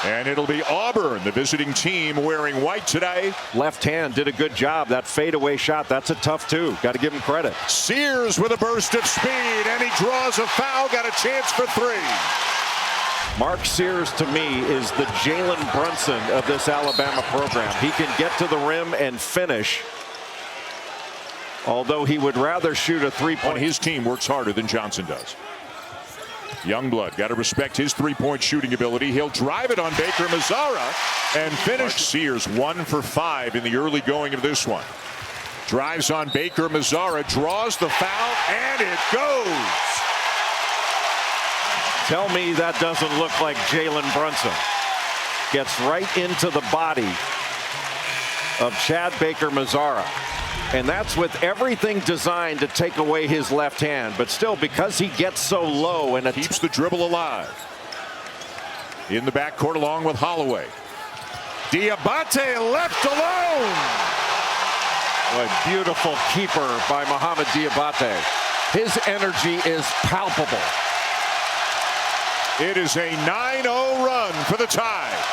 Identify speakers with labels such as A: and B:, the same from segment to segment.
A: And it'll be Auburn, the visiting team, wearing white today.
B: Left hand did a good job. That fadeaway shot, that's a tough two. Got to give him credit.
A: Sears with a burst of speed, and he draws a foul. Got a chance for three.
B: Mark Sears, to me, is the Jalen Brunson of this Alabama program. He can get to the rim and finish, although he would rather shoot a three-point.
A: His team works harder than Johnson does. Youngblood, got to respect his three-point shooting ability. He'll drive it on Baker Mazzara and finish. Sears 1 for 5 in the early going of this one. Drives on Baker Mazzara, draws the foul, and it goes.
B: Tell me that doesn't look like Jalen Brunson. Gets right into the body of Chad Baker Mazzara. And that's with everything designed to take away his left hand. But still, because he gets so low and
A: keeps the dribble alive. In the backcourt along with Holloway. Diabate left alone.
B: A beautiful keeper by Mohamed Diabate. His energy is palpable.
A: It is a 9-0 run for the Tide.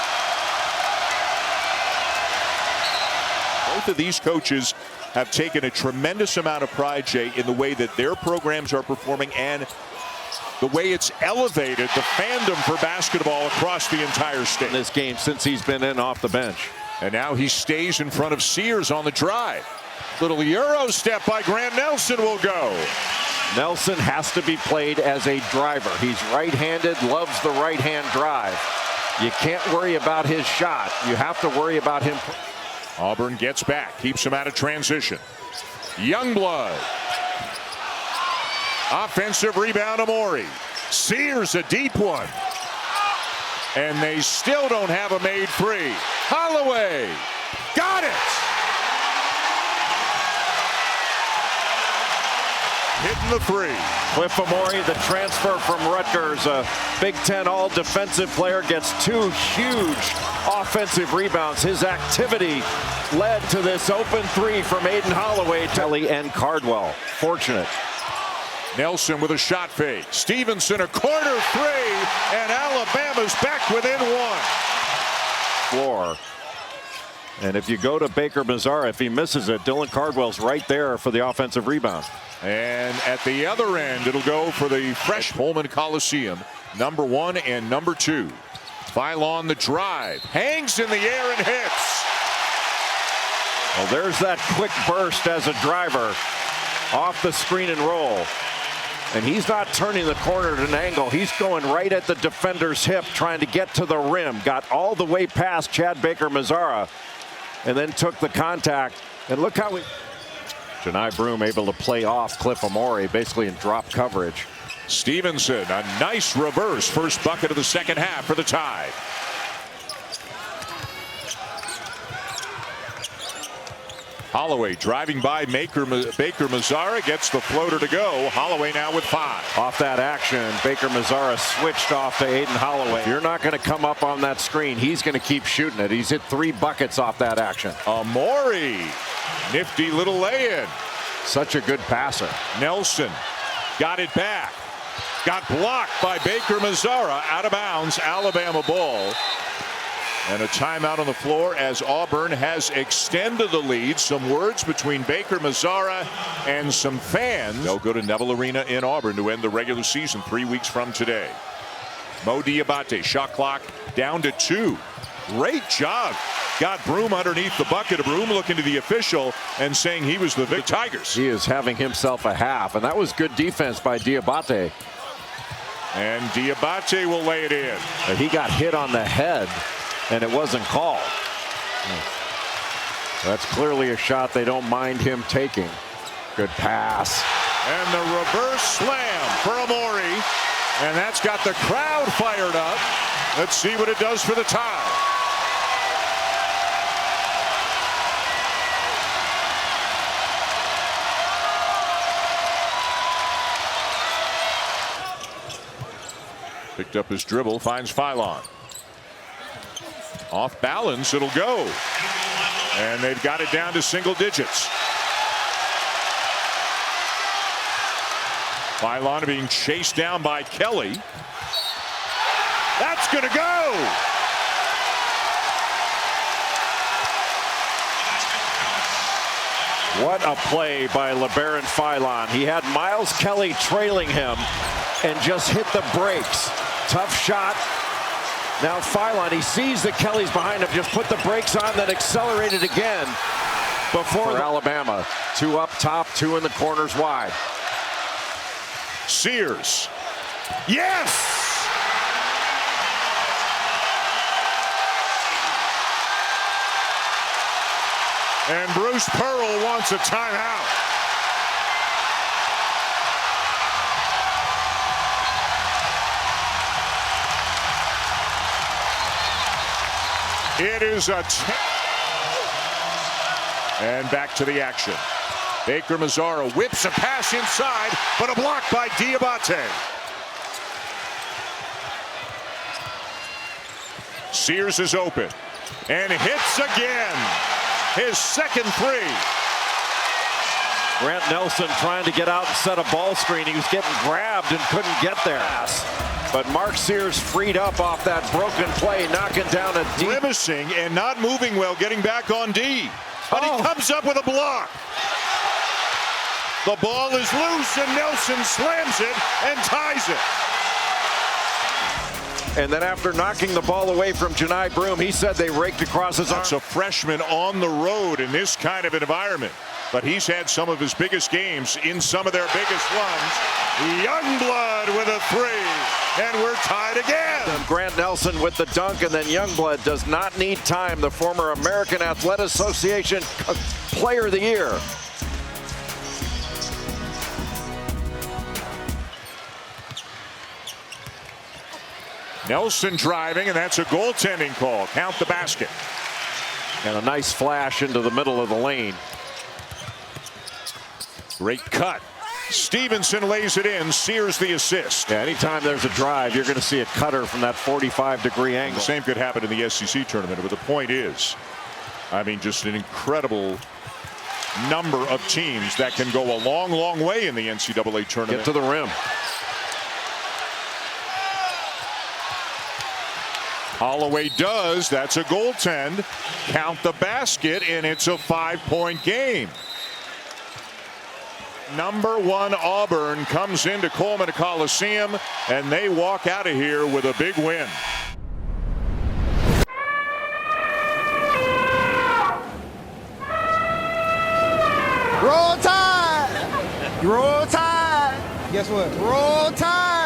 A: Both of these coaches have taken a tremendous amount of pride, Jay, in the way that their programs are performing and the way it's elevated the fandom for basketball across the entire state.
B: In this game since he's been in off the bench.
A: And now he stays in front of Sears on the drive. Little Euro step by Grant Nelson will go.
B: Nelson has to be played as a driver. He's right-handed, loves the right-hand drive. You can't worry about his shot. You have to worry about him.
A: Auburn gets back, keeps him out of transition. Youngblood. Offensive rebound, Amori. Sears a deep one. And they still don't have a made free. Holloway. Got it. Hitting the three.
B: Cliff Amori, the transfer from Rutgers, a Big Ten all-defensive player, gets 2 huge offensive rebounds. His activity led to this open three from Aiden Holloway, Telly, and Cardwell. Fortunate.
A: Nelson with a shot fake. Stevenson a corner three, and Alabama's back within one.
B: Floor. And if you go to Baker Mazzara, if he misses it, Dylan Cardwell's right there for the offensive rebound.
A: And at the other end, it'll go for the fresh Coleman Coliseum, number 1 and number 2. Philon the drive, hangs in the air and hits.
B: Well, there's that quick burst as a driver off the screen and roll. And he's not turning the corner at an angle. He's going right at the defender's hip, trying to get to the rim. Got all the way past Chad Baker Mazzara and then took the contact. And look how Johni Broome able to play off Cliff Amori, basically in drop coverage.
A: Stevenson, a nice reverse. First bucket of the second half for the Tide. Holloway driving by Baker Mazzara, gets the floater to go. Holloway now with 5.
B: Off that action, Baker Mazzara switched off to Aiden Holloway. If you're not going to come up on that screen, he's going to keep shooting it. He's hit 3 buckets off that action.
A: Amori, nifty little lay-in.
B: Such a good passer.
A: Nelson got it back. Got blocked by Baker Mazzara. Out of bounds, Alabama ball. And a timeout on the floor as Auburn has extended the lead. Some words between Baker Mazzara and some fans. They'll go to Neville Arena in Auburn to end the regular season 3 weeks from today. Mo Diabate, shot clock down to 2. Great job. Got Broome underneath the bucket. Broome looking to the official and saying he was the Tigers.
B: He is having himself a half, and that was good defense by Diabate.
A: And Diabate will lay it in.
B: But he got hit on the head, and it wasn't called. That's clearly a shot they don't mind him taking. Good pass.
A: And the reverse slam for Amori. And that's got the crowd fired up. Let's see what it does for the Tide. Picked up his dribble, finds Philon. Off balance, it'll go. And they've got it down to single digits. Philon being chased down by Kelly. That's going to go.
B: What a play by Labaron Philon. He had Miles Kelly trailing him and just hit the brakes. Tough shot. Now Philon, he sees that Kelly's behind him, just put the brakes on, then accelerated again before Alabama. 2 up top, 2 in the corners wide.
A: Sears. Yes! And Bruce Pearl wants a timeout. It is a and back to the action. Baker Mazzara whips a pass inside, but a block by Diabate. Sears is open and hits again. His second 3.
B: Grant Nelson trying to get out and set a ball screen. He was getting grabbed and couldn't get there. But Mark Sears freed up off that broken play, knocking down a deep.
A: Grimacing and not moving well, getting back on D. But he comes up with a block. The ball is loose and Nelson slams it and ties it.
B: And then after knocking the ball away from Janai Broom, he said they raked across his arm.
A: That's a freshman on the road in this kind of environment. But he's had some of his biggest games in some of their biggest ones. Youngblood with a 3. And we're tied again.
B: And Grant Nelson with the dunk, and then Youngblood does not need time. The former American Athletic Association Player of the Year.
A: Nelson driving, and that's a goaltending call. Count the basket.
B: And a nice flash into the middle of the lane.
A: Great cut. Stevenson lays it in. Sears the assist.
B: Yeah, anytime there's a drive, you're going to see a cutter from that 45-degree angle.
A: The same could happen in the SEC tournament, but the point is, I mean, just an incredible number of teams that can go a long, long way in the NCAA tournament.
B: Get to the rim.
A: Holloway does. That's a goaltend. Count the basket, and it's a 5-point game. Number 1 Auburn comes into Coleman Coliseum, and they walk out of here with a big win.
C: Roll Tide! Roll Tide! Guess what? Roll Tide!